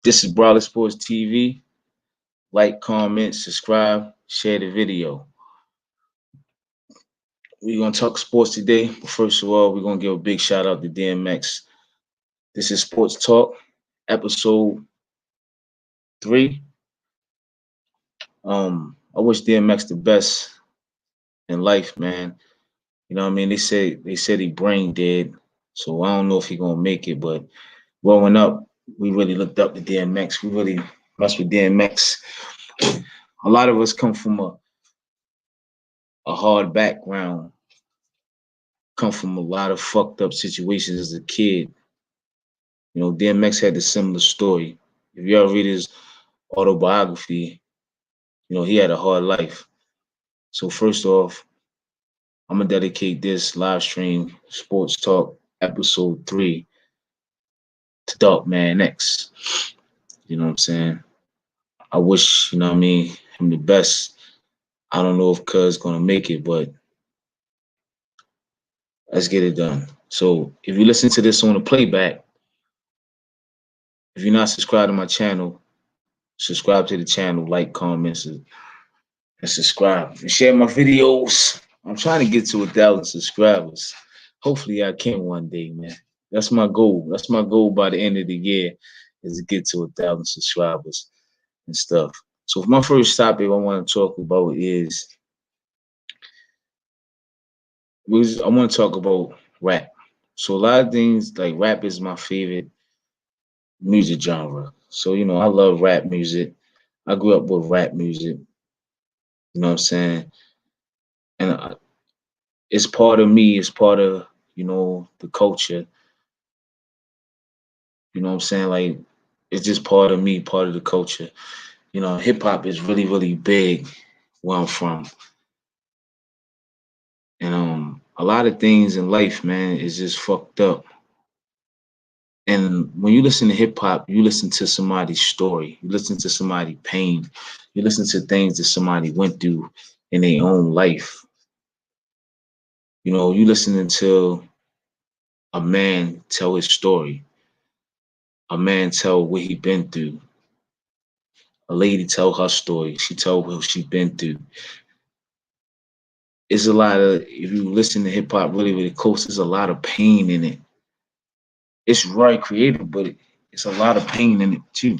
This is Brawler Sports TV. Like, comment, subscribe, share the video. We're gonna talk sports today. But first of all, we're gonna give a big shout out to DMX. This is Sports Talk, episode 3. I wish DMX the best in life, man. You know what I mean? They said he brain dead, so I don't know if he gonna make it. But growing up, we really looked up to DMX. We really messed with DMX. A lot of us come from a hard background, come from a lot of fucked up situations as a kid. You know, DMX had a similar story. If you ever read his autobiography, you know, he had a hard life. So first off, I'm gonna dedicate this live stream sports talk episode 3 to Dark Man X. You know what I'm saying? I wish, you know what I mean, him the best. I don't know if Cuz gonna make it, but let's get it done. So if you listen to this on the playback, if you're not subscribed to my channel, subscribe to the channel, like, comments, and subscribe and share my videos. I'm trying to get to 1,000 subscribers. Hopefully, I can one day, man. That's my goal. That's my goal by the end of the year is to get to 1,000 subscribers and stuff. So, for my first topic, I want to talk about is I want to talk about rap. So, a lot of things like rap is my favorite music genre. So, you know, I love rap music. I grew up with rap music. You know what I'm saying? And it's part of me. It's part of the culture. You know what I'm saying? Like it's just part of me, part of the culture. You know, hip hop is really, really big where I'm from, and a lot of things in life, man, is just fucked up. And when you listen to hip hop, you listen to somebody's story, you listen to somebody's pain, you listen to things that somebody went through in their own life. You know, you listening to a man tell his story, a man tell what he been through, a lady tell her story. She told what she been through. It's a lot of if you listen to hip hop really, really close, there's a lot of pain in it. It's right creative, but it's a lot of pain in it too.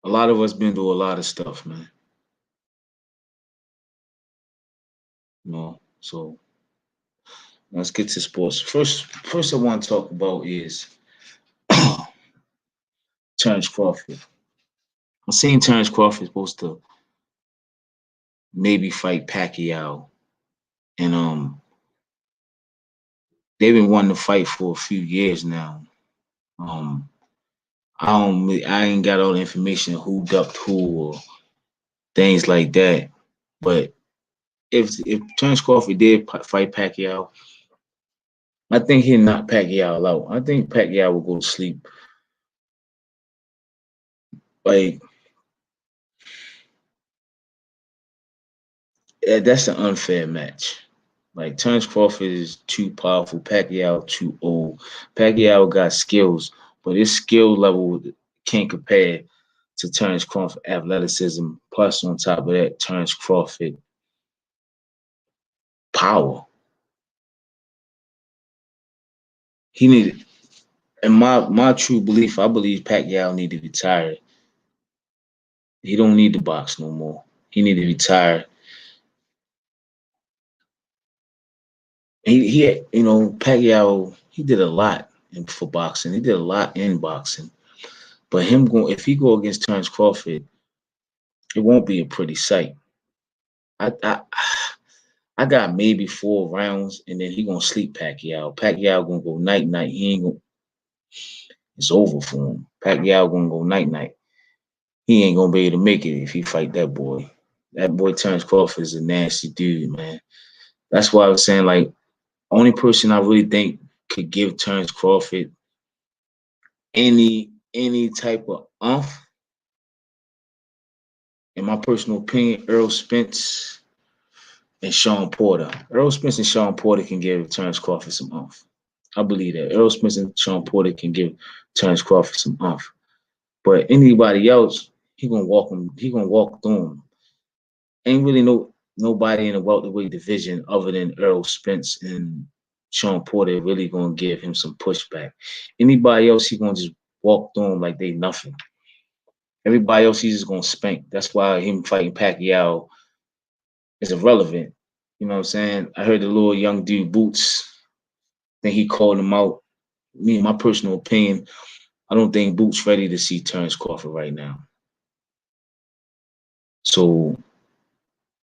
A lot of us been through a lot of stuff, man. You know, so let's get to sports. First I want to talk about is Terrence Crawford. I'm seeing Terrence Crawford supposed to maybe fight Pacquiao, and they've been wanting to fight for a few years now. Um, I ain't got all the information who ducked who or things like that. But if Terrence Crawford did fight Pacquiao, I think he'd knock Pacquiao out. I think Pacquiao will go to sleep. Like that's an unfair match. Like Terrence Crawford is too powerful. Pacquiao too old. Pacquiao got skills, but his skill level can't compare to Terrence Crawford athleticism. Plus, on top of that, Terrence Crawford power. He needed, in my true belief, I believe Pacquiao need to retire. He don't need to box no more. He need to retire. Pacquiao, he did a lot for boxing. He did a lot in boxing. But if he go against Terrence Crawford, it won't be a pretty sight. I I, I got maybe 4 rounds, and then he gonna sleep Pacquiao. Pacquiao gonna go night night. He ain't gonna. It's over for him. Pacquiao gonna go night night. He ain't gonna be able to make it if he fight that boy. That boy Terrence Crawford is a nasty dude, man. That's why I was saying like only person I really think could give Terrence Crawford any type of in my personal opinion, Earl Spence and Sean Porter. Earl Spence and Sean Porter can give Terrence Crawford some oomph. I believe that Earl Spence and Sean Porter can give Terrence Crawford some off. But anybody else, he gonna walk him. He gonna walk through him. Ain't really nobody in the welterweight division other than Earl Spence and Sean Porter really gonna give him some pushback. Anybody else, he gonna just walk through him like they nothing. Everybody else, he's just gonna spank. That's why him fighting Pacquiao is irrelevant. You know what I'm saying? I heard the little young dude Boots. Then he called him out. Me, in my personal opinion, I don't think Boots ready to see Terrence Crawford right now. So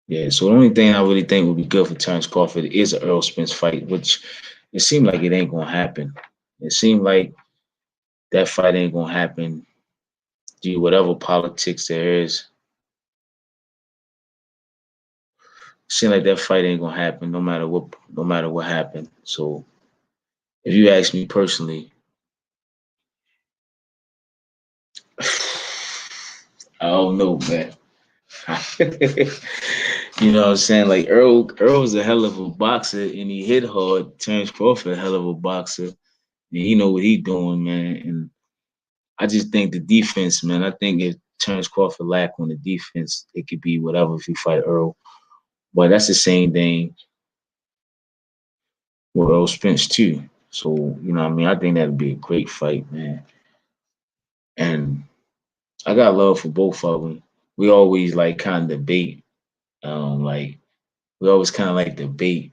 yeah, so the only thing I really think would be good for Terrence Crawford is an Earl Spence fight, which it seemed like it ain't gonna happen. It seemed like that fight ain't gonna happen due to whatever politics there is. It seemed like that fight ain't gonna happen no matter what happened. So if you ask me personally, I don't know, man. You know what I'm saying? Like Earl's a hell of a boxer and he hit hard. Terrence Crawford a hell of a boxer. And he know what he doing, man. And I just think the defense, man. I think if Terrence Crawford lack on the defense, it could be whatever if you fight Earl. But that's the same thing with Earl Spence too. So, you know what I mean? I think that'd be a great fight, man. And I got love for both of them. We always like kind of debate. Like we always kind of like debate.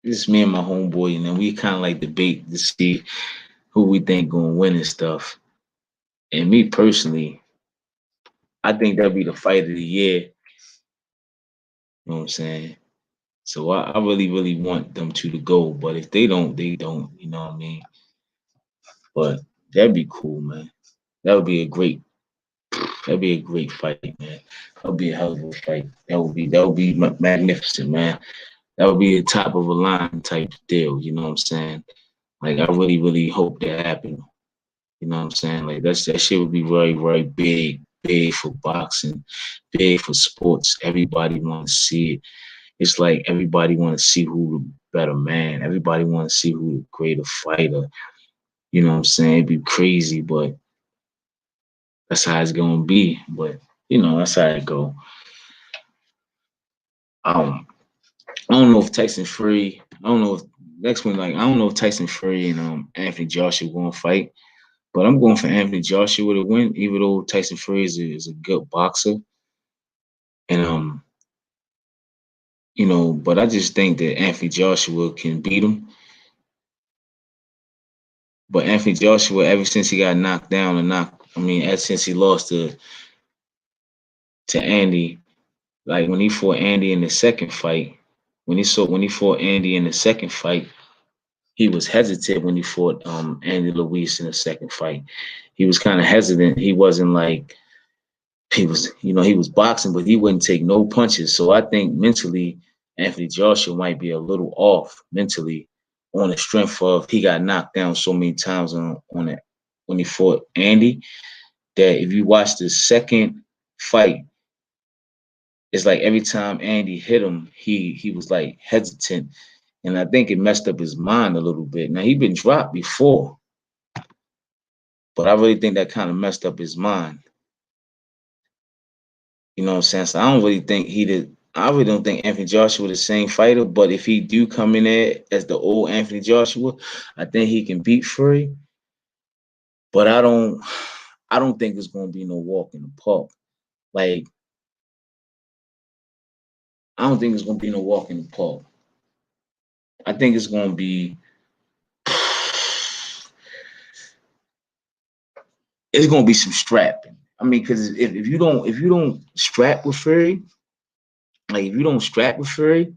It's me and my homeboy, and then we kind of like debate to see who we think gonna win and stuff. And me personally, I think that'll be the fight of the year. You know what I'm saying? So I really, really want them two to go. But if they don't, they don't. You know what I mean? But that'd be cool, man. That would be a great. That'd be a great fight, man. That would be a hell of a fight. That would be magnificent, man. That would be a top of a line type deal. You know what I'm saying? Like I really, really hope that happens. You know what I'm saying? Like that shit would be very, very big, big for boxing, big for sports. Everybody want to see it. It's like everybody want to see who the better man. Everybody want to see who the greater fighter. You know what I'm saying? It'd be crazy, but that's how it's gonna be. But that's how it go. Um, I don't know if Tyson Fury. I don't know if next one. Like I don't know if Tyson Fury and Anthony Joshua gonna fight. But I'm going for Anthony Joshua to win, even though Tyson Fury is a good boxer. And but I just think that Anthony Joshua can beat him. But Anthony Joshua, ever since he got knocked down and ever since he lost to Andy, like when he fought Andy in the second fight, when he fought Andy in the second fight, he was hesitant when he fought Andy Luis in the second fight. He was kind of hesitant. He wasn't like he was boxing, but he wouldn't take no punches. So I think mentally, Anthony Joshua might be a little off mentally on the strength of he got knocked down so many times on it when he fought Andy that if you watch the second fight, it's like every time Andy hit him, he was like hesitant. And I think it messed up his mind a little bit. Now he'd been dropped before, but I really think that kind of messed up his mind. You know what I'm saying? So I don't really think he did. I really don't think Anthony Joshua the same fighter. But if he do come in there as the old Anthony Joshua, I think he can beat Fury. But I don't think it's gonna be no walk in the park. Like I don't think it's gonna be no walk in the park. I think it's gonna be some strapping. I mean, because if you don't strap with Fury, like if you don't strap with Fury,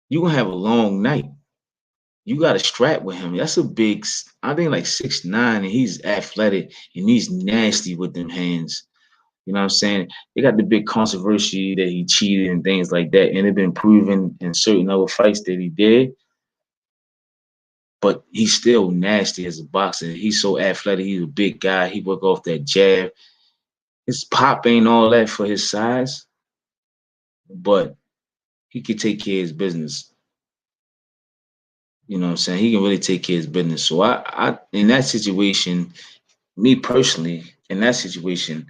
you gonna have a long night. You got to strap with him. That's a big, I think like 6'9", and he's athletic and he's nasty with them hands. You know what I'm saying? They got the big controversy that he cheated and things like that, and it's been proven in certain other fights that he did. But he's still nasty as a boxer. He's so athletic. He's a big guy. He work off that jab. His pop ain't all that for his size, but he could take care of his business. You know what I'm saying? He can really take care of his business. So I in that situation, me personally, in that situation,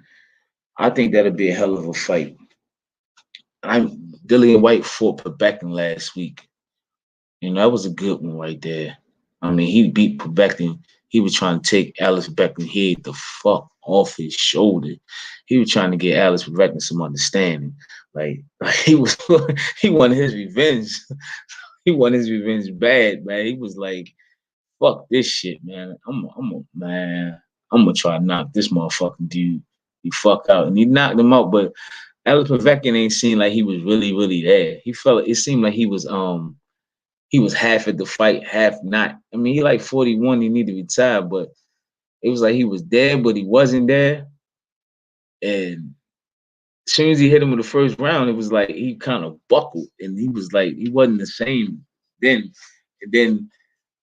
I think that'd be a hell of a fight. Dillian White fought Peveckin last week. You know, that was a good one right there. I mean, he beat Peveckin. He was trying to take Alice Peveckin head the fuck off his shoulder. He was trying to get Alice Peveckin some understanding. Like he was, he wanted his revenge. He wanted his revenge bad, man. He was like, "Fuck this shit, man. Man. I'm gonna try to knock this motherfucking dude. He fuck out," and he knocked him out. But Alice Peveckin ain't seemed like he was really there. He felt it seemed like he was half at the fight, half not. I mean, he like 41, he need to retire, but it was like he was there, but he wasn't there. And as soon as he hit him in the first round, it was like he kind of buckled and he was like, he wasn't the same then. And then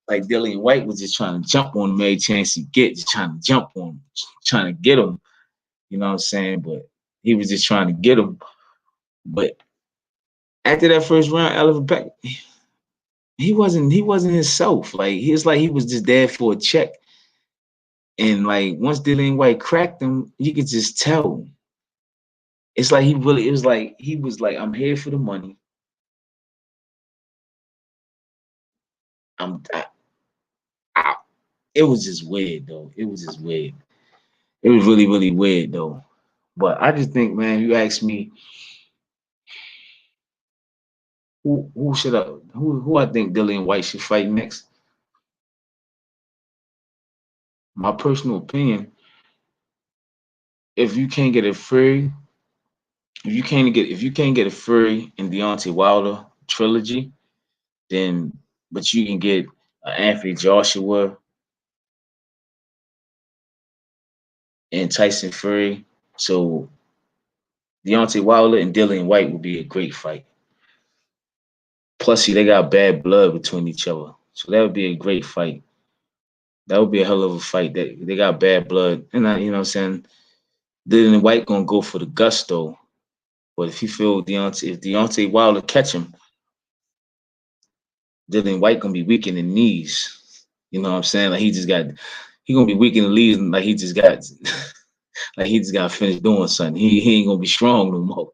like Dillian White was just trying to jump on him every chance he get, just trying to jump on him, trying to get him. You know what I'm saying? But he was just trying to get him. But after that first round, Oliver Beck, he wasn't himself. Like he was just there for a check. And like once Dillian White cracked him, you could just tell. It's like it was like he was like, I'm here for the money. I'm I, it was just weird though. It was just weird. It was really weird though. But I just think, man, you ask me who should I who I think Dillian White should fight next. My personal opinion, if you can't get a Fury, if you can't get a Fury and Deontay Wilder trilogy, then but you can get Anthony Joshua and Tyson Fury. So Deontay Wilder and Dillian White would be a great fight. Plus, see, they got bad blood between each other, so that would be a great fight. That would be a hell of a fight. That they got bad blood, and you know what I'm saying. Dillian White gonna go for the gusto, but if if Deontay Wilder catch him, Dillian White gonna be weak in the knees. You know what I'm saying? Like he gonna be weak in the knees, and like he just got like he just got finished doing something. He ain't gonna be strong no more.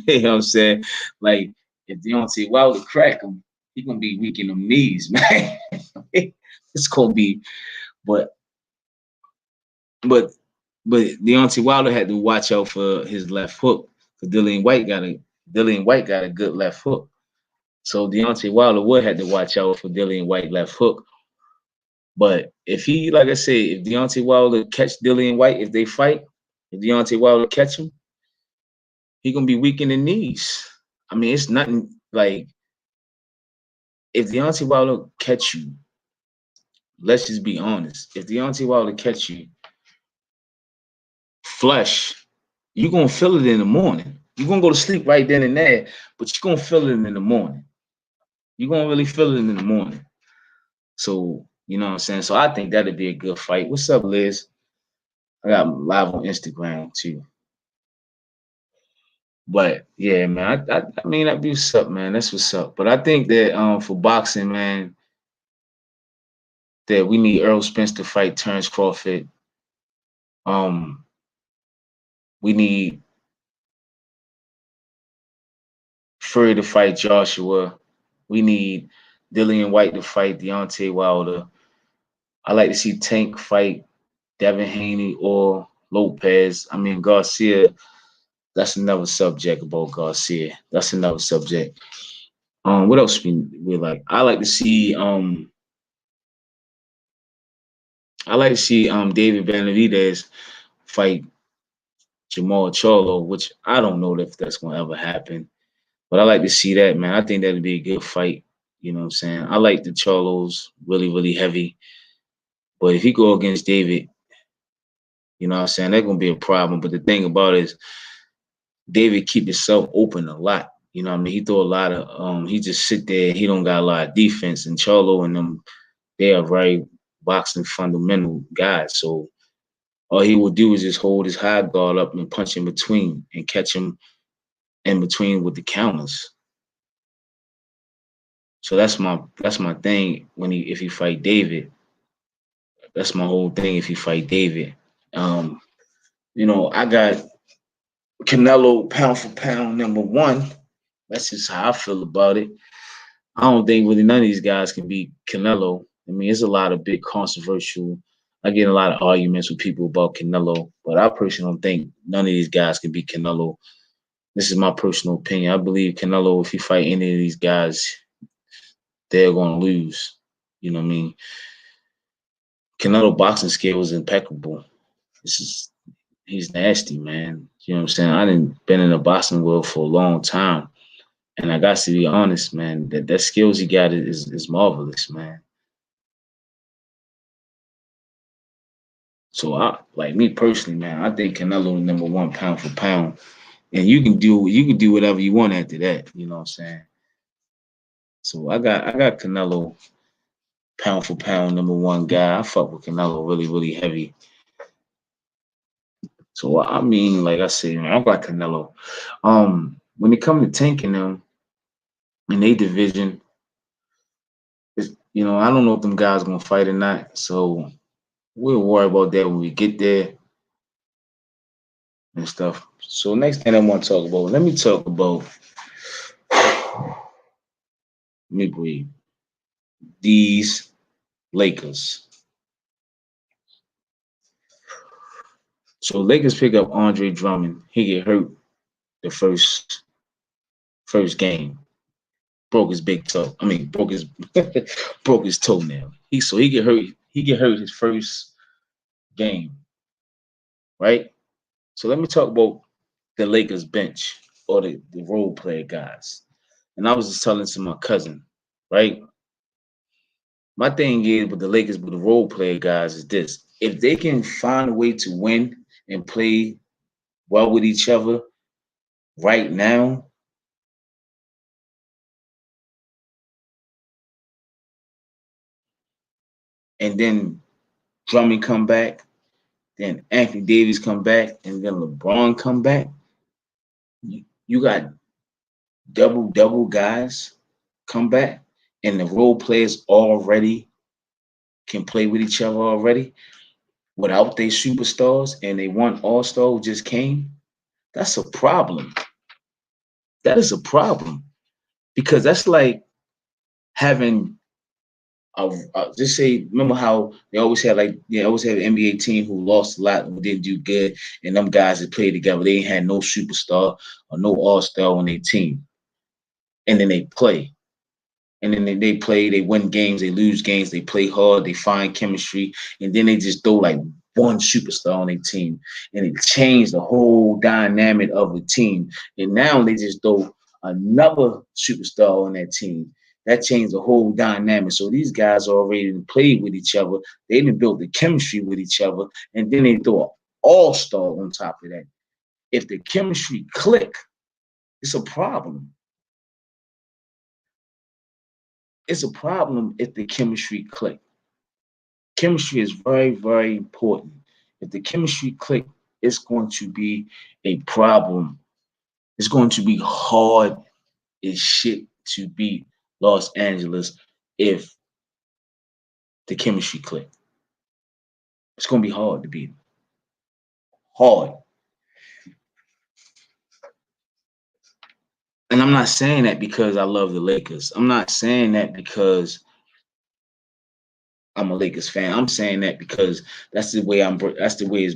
You know what I'm saying? Like if Deontay Wilder crack him, he gonna be weak in them knees, man. It's gonna be, but but but Deontay Wilder had to watch out for his left hook because Dillian White got a good left hook. So Deontay Wilder would have to watch out for Dillian White left hook. But if he, like I said, if Deontay Wilder catch Dillian White, if they fight, if Deontay Wilder catch him, he gonna be weak in the knees. I mean, it's nothing like if Deontay Wilder catch you. Let's just be honest. If Deontay Wilder catch you flush, you gonna feel it in the morning. You're gonna go to sleep right then and there, but you're gonna feel it in the morning. You're gonna really feel it in the morning. So, you know what I'm saying? So I think that'd be a good fight. What's up, Liz? I got live on Instagram too. But yeah, man, I mean that'd be what's up, man. That's what's up. But I think that for boxing, man, that we need Earl Spence to fight Terrence Crawford. Um, we need Fury to fight Joshua. We need Dillian White to fight Deontay Wilder. I like to see Tank fight Devin Haney or Lopez. I mean Garcia. That's another subject about Garcia. That's another subject. What else we like? I like to see David Benavidez fight Jamal Charlo, which I don't know if that's gonna ever happen. But I like to see that, man. I think that'd be a good fight. You know what I'm saying? I like the Charlos really heavy. But if he go against David, you know what I'm saying, that's gonna be a problem. But the thing about it is David keep himself open a lot. You know what I mean? He throw a lot of he just sit there, he don't got a lot of defense. And Charlo and them, they are very boxing fundamental guys. So all he will do is just hold his high guard up and punch in between and catch him in between with the counters. So that's my thing when he if he fight David. That's my whole thing if he fight David. Um, I got Canelo pound for pound number one. That's just how I feel about it. I don't think really none of these guys can beat Canelo. I mean, it's a lot of big controversial. I get a lot of arguments with people about Canelo, but I personally don't think none of these guys can beat Canelo. This is my personal opinion. I believe Canelo, if he fight any of these guys, they're gonna lose. You know what I mean? Canelo boxing skill was impeccable. This is he's nasty, man. You know what I'm saying? I didn't been in the boxing world for a long time. And I got to be honest, man, that skills he got is marvelous, man. So I like me personally, man, I think Canelo number one pound for pound. And you can do whatever you want after that, you know what I'm saying? So I got Canelo pound for pound number one guy. I fuck with Canelo really, really heavy. So I mean, like I said, man, I got Canelo. When it comes to tanking them in a division, I don't know if them guys gonna fight or not. So we'll worry about that when we get there and stuff. So next thing I want to talk about, let me talk about let me breathe. These Lakers. So Lakers pick up Andre Drummond. He get hurt the first game. Broke his big toe. I mean, broke his broke his toenail. He get hurt. He get hurt his first game, right? So let me talk about the Lakers bench or the role player guys. And I was just telling to my cousin, right? My thing is with the Lakers, with the role player guys, is this: if they can find a way to win and play well with each other right now, and then Drummond come back, then Anthony Davis come back, and then LeBron come back, you got double guys come back, and the role players already can play with each other already without their superstars, and they one All Star who just came. That's a problem. That is a problem because that's like having just say remember how they always had an NBA team who lost a lot who didn't do good, and them guys that played together they ain't had no superstar or no All Star on their team, and then they play. And then they play, they win games, they lose games, they play hard, they find chemistry, and then they just throw like one superstar on their team, and it changed the whole dynamic of the team. And now they just throw another superstar on that team. That changed the whole dynamic. So these guys already played with each other, they didn't build the chemistry with each other, and then they throw an all-star on top of that. If the chemistry click, it's a problem. It's a problem if the chemistry click. Chemistry is very, very important. If the chemistry click, it's going to be a problem. It's going to be hard as shit to beat Los Angeles if the chemistry click. It's going to be hard to beat them. Hard. And I'm not saying that because I love the Lakers. I'm not saying that because I'm a Lakers fan. I'm saying that because that's the way I'm. That's the way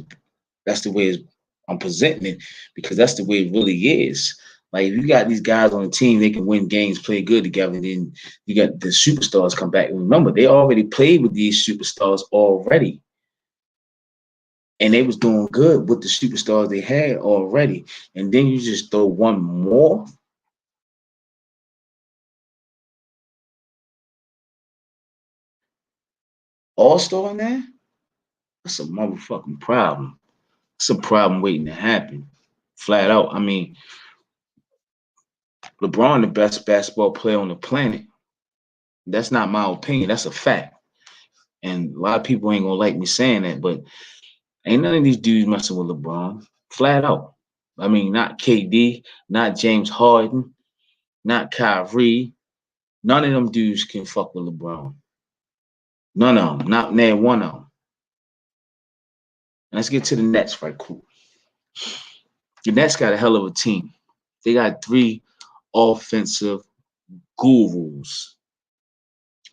I'm presenting it because that's the way it really is. Like if you got these guys on the team, they can win games, play good together. Then you got the superstars come back. And remember, they already played with these superstars already, and they was doing good with the superstars they had already. And then you just throw one more All Star in there. That's a motherfucking problem. It's a problem waiting to happen. Flat out. I mean, LeBron, the best basketball player on the planet. That's not my opinion. That's a fact. And a lot of people ain't gonna like me saying that, but ain't none of these dudes messing with LeBron. Flat out. I mean, not KD, not James Harden, not Kyrie. None of them dudes can fuck with LeBron. None of them. Not near one of them. Let's get to the Nets right quick. The Nets got a hell of a team. They got three offensive gurus.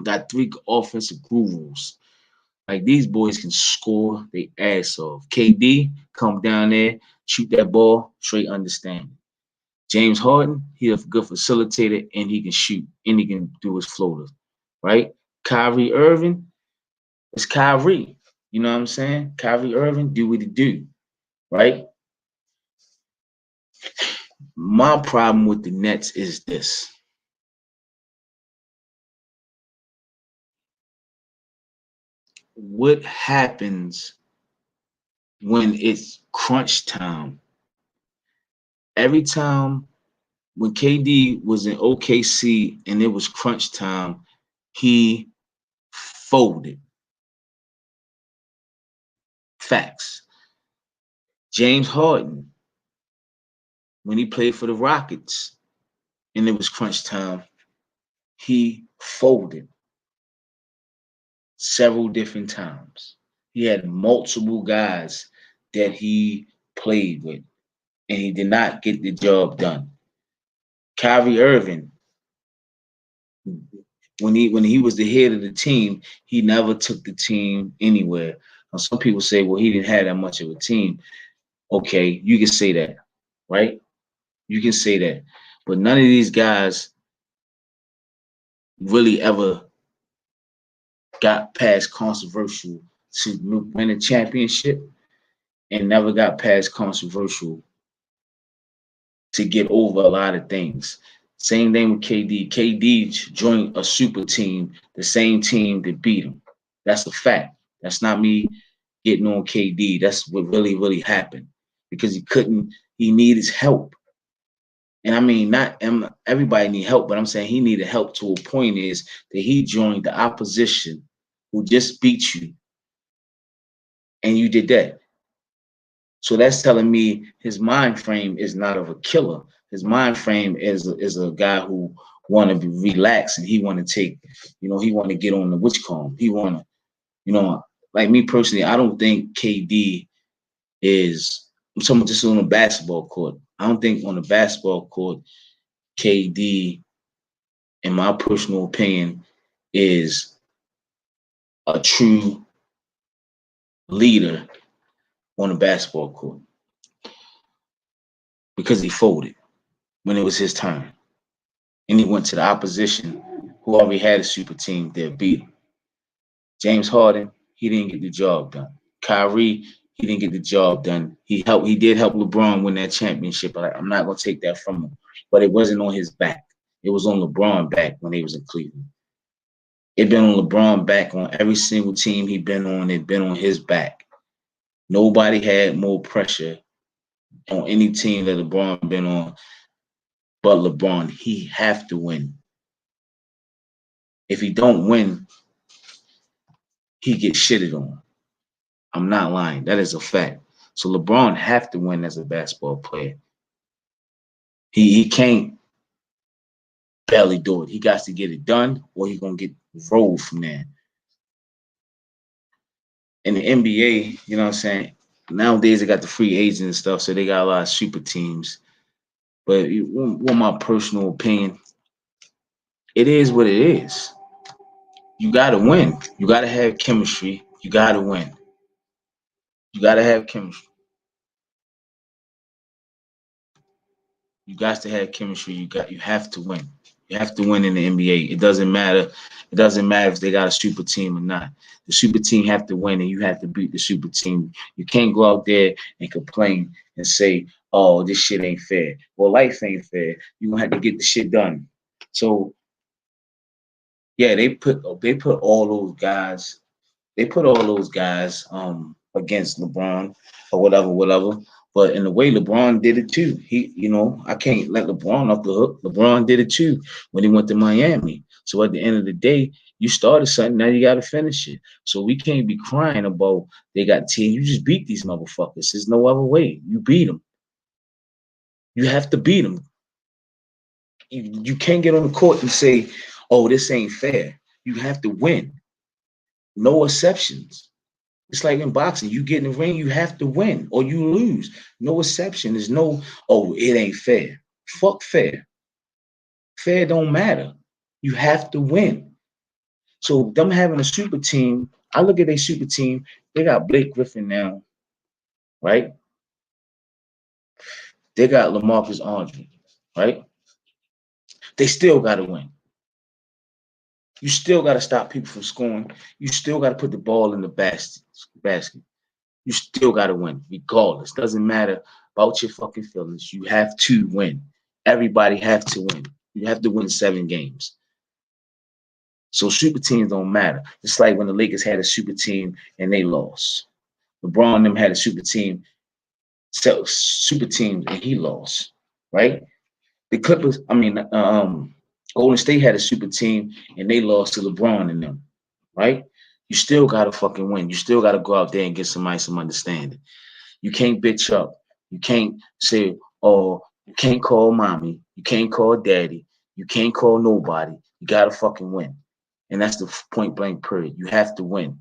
Got three offensive gurus. Like these boys can score they ass off. KD come down there, shoot that ball, straight understanding. James Harden, he a good facilitator and he can shoot and he can do his floaters, right? Kyrie Irving, it's Kyrie. You know what I'm saying? Kyrie Irving, do what he do, right? My problem with the Nets is this. What happens when it's crunch time? Every time when KD was in OKC and it was crunch time, he folded. Facts. James Harden, when he played for the Rockets and it was crunch time, he folded several different times. He had multiple guys that he played with, and he did not get the job done. Kyrie Irving, when he was the head of the team, he never took the team anywhere. Now, some people say, well, he didn't have that much of a team. Okay, you can say that, right? You can say that. But none of these guys really ever got past controversial to win a championship and never got past controversial to get over a lot of things. Same thing with KD. KD joined a super team, the same team that beat him. That's a fact. That's not me getting on KD. That's what really, really happened because he needed help. And I mean, not everybody need help, but I'm saying he needed help to a point is that he joined the opposition who just beat you and you did that. So that's telling me his mind frame is not of a killer. His mind frame is a guy who want to be relaxed and he want to take, he want to get on the witch comb. He want to, like me personally, I don't think KD is. I'm talking just on the basketball court. I don't think on the basketball court, KD, in my personal opinion, is a true leader on the basketball court because he folded when it was his turn. And he went to the opposition who already had a super team that beat him. James Harden, he didn't get the job done. Kyrie, he didn't get the job done. He did help LeBron win that championship. I'm not gonna take that from him. But it wasn't on his back. It was on LeBron back when he was in Cleveland. It been on LeBron back on every single team he been on, it been on his back. Nobody had more pressure on any team that LeBron been on but LeBron. He have to win. If he don't win, he gets shitted on. I'm not lying. That is a fact. So LeBron have to win as a basketball player. He can't barely do it. He got to get it done or he's going to get rolled from there. In the NBA, you know what I'm saying? Nowadays, they got the free agents and stuff, so they got a lot of super teams. But what my personal opinion, it is what it is. You got to win. You got to have chemistry. You got to win. You got to have chemistry. You got to have chemistry. You have to win. You have to win in the NBA. It doesn't matter. It doesn't matter if they got a super team or not. The super team have to win, and you have to beat the super team. You can't go out there and complain and say, "Oh, this shit ain't fair." Well, life ain't fair. You gonna have to get the shit done. So, yeah, they put all those guys. They put all those guys against LeBron or whatever. But in the way LeBron did it too, I can't let LeBron off the hook. LeBron did it too when he went to Miami. So at the end of the day, you started something, now you got to finish it. So we can't be crying about they got team. You just beat these motherfuckers. There's no other way. You beat them. You have to beat them. You can't get on the court and say, Oh, this ain't fair. You have to win. No exceptions. It's like in boxing, you get in the ring, you have to win or you lose. No exception. There's no, oh, it ain't fair. Fuck fair. Fair don't matter. You have to win. So them having a super team, I look at a super team, they got Blake Griffin now, right? They got LaMarcus Aldridge, right? They still gotta win. You still gotta stop people from scoring. You still gotta put the ball in the basket. You still gotta win, regardless. Doesn't matter about your fucking feelings. You have to win. Everybody have to win. You have to win 7 games. So super teams don't matter. It's like when the Lakers had a super team and they lost. LeBron and them had a super team, super teams, and he lost. Right? The Clippers, Golden State had a super team and they lost to LeBron and them. Right? You still gotta fucking win. You still gotta go out there and get somebody some understanding. You can't bitch up. You can't say, oh, you can't call mommy. You can't call daddy. You can't call nobody. You gotta fucking win. And that's the point blank period. You have to win.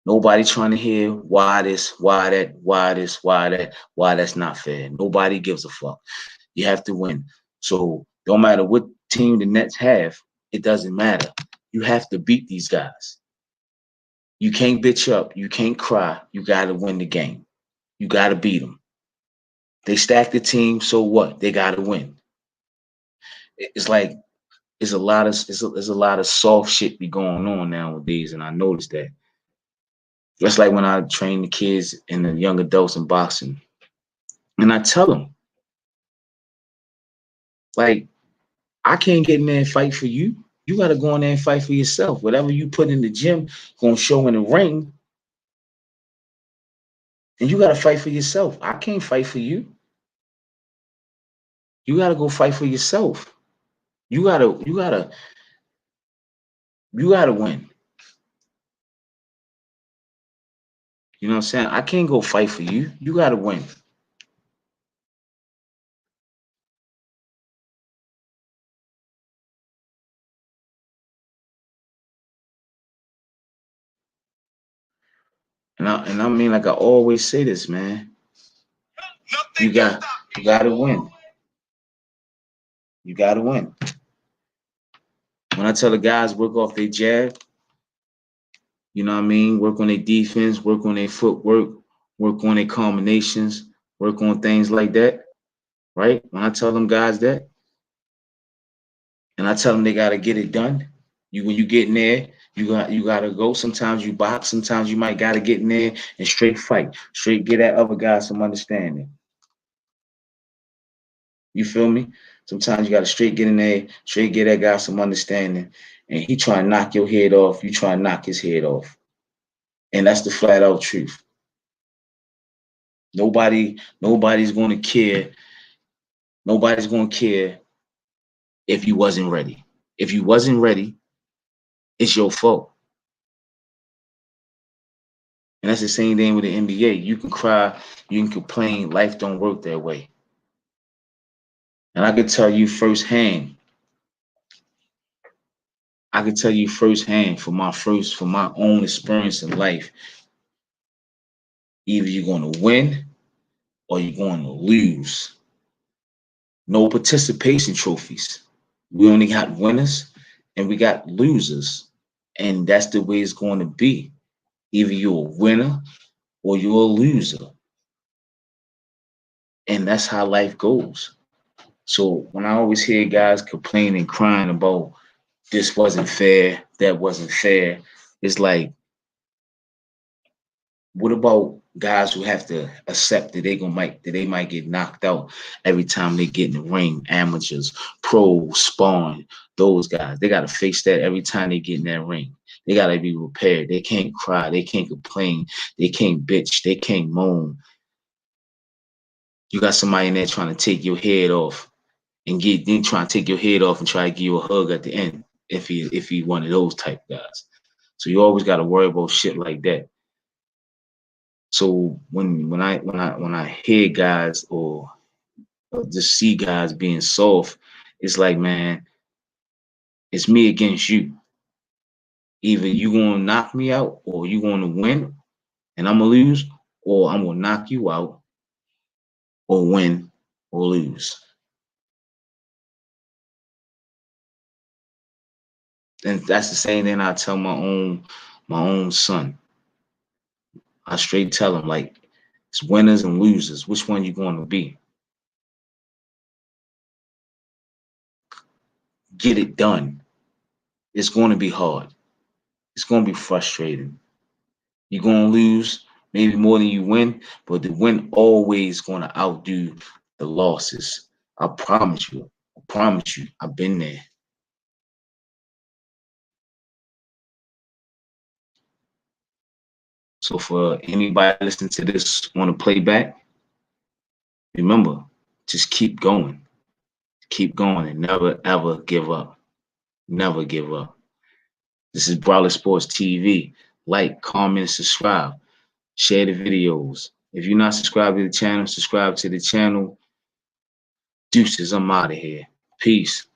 Nobody trying to hear why this, why that, why this, why that, why that's not fair. Nobody gives a fuck. You have to win. So no matter what team the Nets have, it doesn't matter. You have to beat these guys. You can't bitch up. You can't cry. You got to win the game. You got to beat them. They stack the team, so what? They got to win. It's like there's a lot of soft shit be going on nowadays, and I noticed that. Just like when I train the kids and the young adults in boxing, and I tell them, like, I can't get in there and fight for you. You got to go in there and fight for yourself. Whatever you put in the gym, gonna show in the ring, and you got to fight for yourself. I can't fight for you. You got to go fight for yourself. You gotta win. You know what I'm saying? I can't go fight for you. You gotta win. And I mean, like I always say this, man. You got you gotta win. You gotta win. When I tell the guys work off their jab, you know what I mean? Work on their defense, work on their footwork, work on their combinations, work on things like that, right? When I tell them guys that, and I tell them they gotta get it done. You when you get in there, you gotta go. Sometimes you box, sometimes you might gotta get in there and straight fight, straight get that other guy some understanding. You feel me? Sometimes you gotta straight get in there, straight get that guy some understanding, and he try to knock your head off. You try to knock his head off, and that's the flat out truth. Nobody's gonna care. Nobody's gonna care if you wasn't ready. If you wasn't ready, it's your fault. And that's the same thing with the NBA. You can cry, you can complain. Life don't work that way. And I can tell you firsthand. I can tell you firsthand from my own experience in life. Either you're going to win or you're going to lose. No participation trophies. We only got winners and we got losers. And that's the way it's going to be. Either you're a winner or you're a loser. And that's how life goes. So when I always hear guys complaining, crying about this wasn't fair, that wasn't fair, it's like, what about guys who have to accept that they might get knocked out every time they get in the ring? Amateurs, pros, spawn, those guys. They gotta face that every time they get in that ring. They gotta be prepared. They can't cry, they can't complain, they can't bitch, they can't moan. You got somebody in there trying to take your head off and get then trying to take your head off and try to give you a hug at the end if he one of those type guys. So you always gotta worry about shit like that. So when I hear guys or, just see guys being soft, it's like, man, It's me against you. Either you gonna knock me out, or you gonna win, and I'm gonna lose, or I'm gonna knock you out, or win, or lose. And that's the same thing I tell my own son. I straight tell him like it's winners and losers. Which one you going to be? Get it done. It's going to be hard. It's going to be frustrating. You're going to lose maybe more than you win, but the win always going to outdo the losses. I promise you. I promise you. I've been there. So for anybody listening to this on a playback, remember, just keep going, and never ever give up. Never give up. This is Brawler Sports TV. Like, comment, subscribe, share the videos. If you're not subscribed to the channel, subscribe to the channel. Deuces, I'm out of here. Peace.